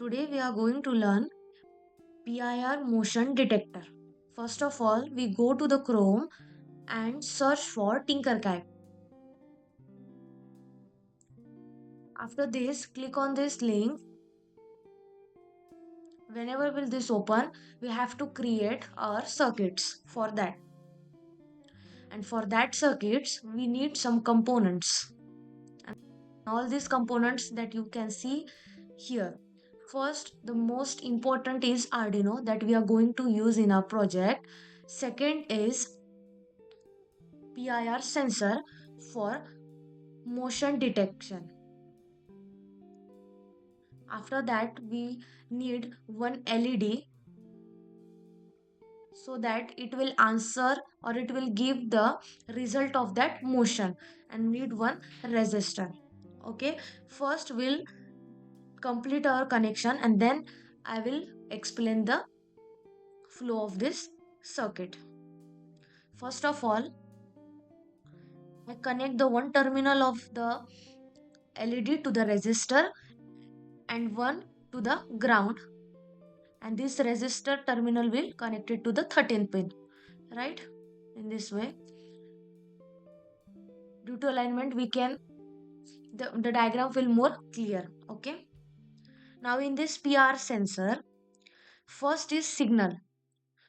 Today we are going to learn PIR motion detector. First of all, we go to the Chrome and search for Tinkercad. After this, click on this link. Whenever will this open, we have to create our circuits for that. And for that circuits, we need some components. And all these components that you can see here. First, the most important is Arduino that we are going to use in our project. Second is PIR sensor for motion detection. After that, we need one LED so that it will answer or it will give the result of that motion, and need one resistor. Okay, first we'll complete our connection and then I will explain the flow of this circuit. First of all, I connect the one terminal of the LED to the resistor and one to the ground, and this resistor terminal will connect it to the 13th pin, right? In this way, due to alignment, we can the diagram will more clear. Okay, now in this PR sensor, first is signal.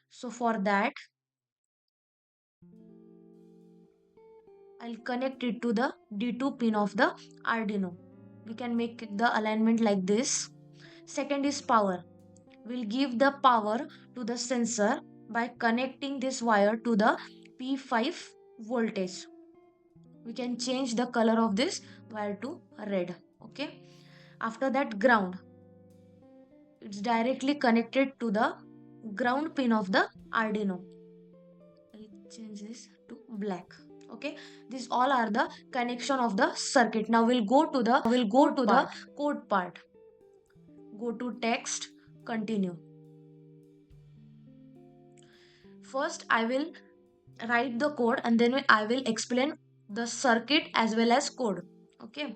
So for that, I'll connect it to the D2 pin of the Arduino. We can make the alignment like this. Second is power. We'll give the power to the sensor by connecting this wire to the P5 voltage. We can change the color of this wire to red. Okay. After that, ground. It's directly connected to the ground pin of the Arduino. I'll change this to black. Okay, these all are the connection of the circuit. Now we'll go to the code part. Go to text, continue. First I will write the code and then I will explain the circuit as well as code. Okay,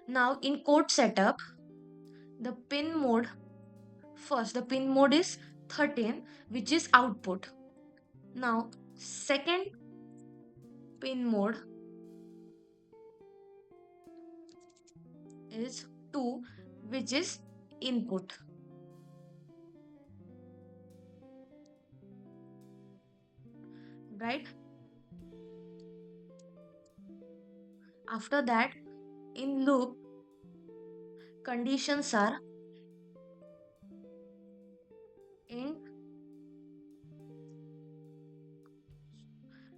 now in code setup, the pin mode, first the pin mode is 13, which is output. Now second pin mode is 2, which is input. Right, after that, in loop, conditions are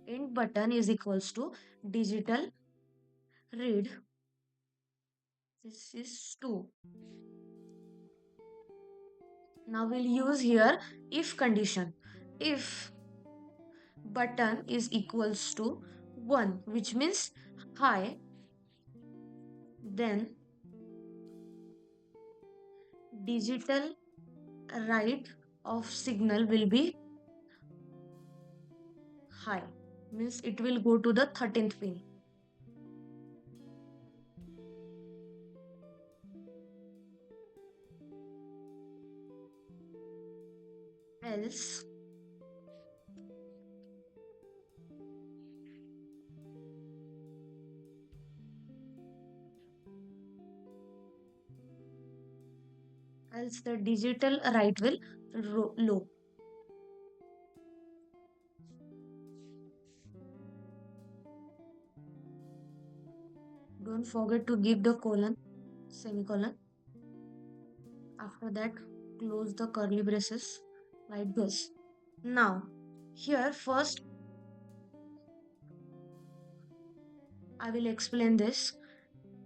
int button is equals to digital read, this is 2. Now we'll use here if condition. If button is equals to 1, which means high, then digital write of signal will be high, means it will go to the 13th pin. Else the digital write will low. Don't forget to give the colon, semicolon. After that, close the curly braces like this. Now, here first I will explain this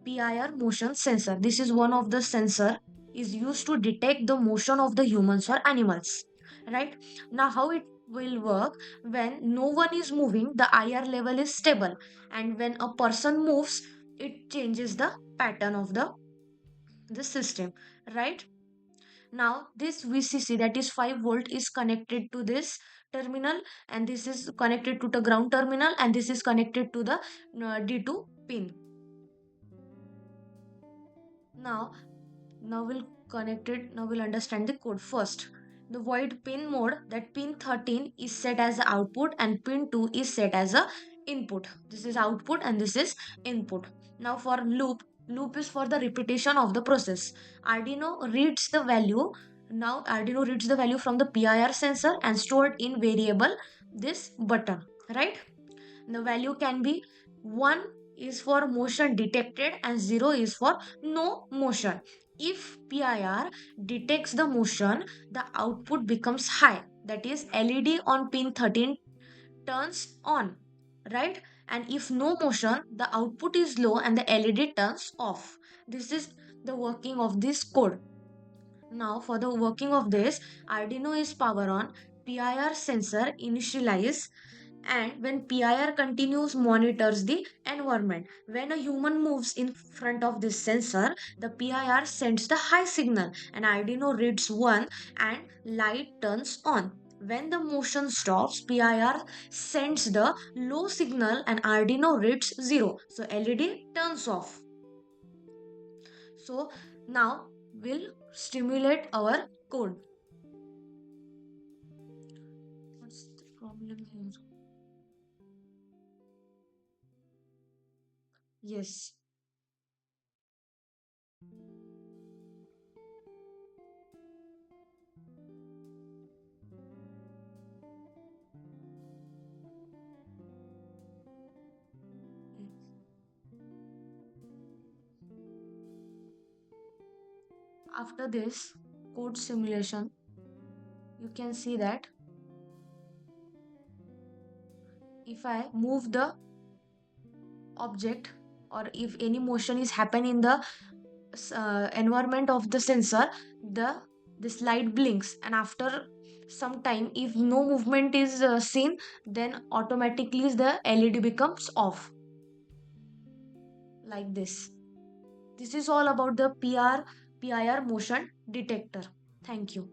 PIR motion sensor. This is one of the sensor is used to detect the motion of the humans or animals. Right? Now, how it will work, when no one is moving, the IR level is stable, and when a person moves, it changes the pattern of the system. Right? Now this VCC, that is 5 volt, is connected to this terminal, and this is connected to the ground terminal, and this is connected to the D2 pin. Now we'll connected. Now we'll understand the code first. The void pin mode, that pin 13 is set as the output and pin 2 is set as a input. This is output and this is input. Now for loop, loop is for the repetition of the process. Arduino reads the value. Now Arduino reads the value from the PIR sensor and stored in variable this button, right? The value can be 1 is for motion detected and 0 is for no motion. If PIR detects the motion, the output becomes high. That is, LED on pin 13 turns on, right? And if no motion, the output is low and the LED turns off. This is the working of this code. Now for the working of this, Arduino is power on, PIR sensor initialize, and when PIR continues monitors the environment. When a human moves in front of this sensor, the PIR sends the high signal and Arduino reads 1 and light turns on. When the motion stops, PIR sends the low signal and Arduino reads 0. So LED turns off. So now we'll stimulate our code. What's the problem here? Yes. After this code simulation, you can see that if I move the object or if any motion is happening in the environment of the sensor, the this light blinks, and after some time if no movement is seen, then automatically the LED becomes off, like this. This is all about the PIR motion detector. Thank you.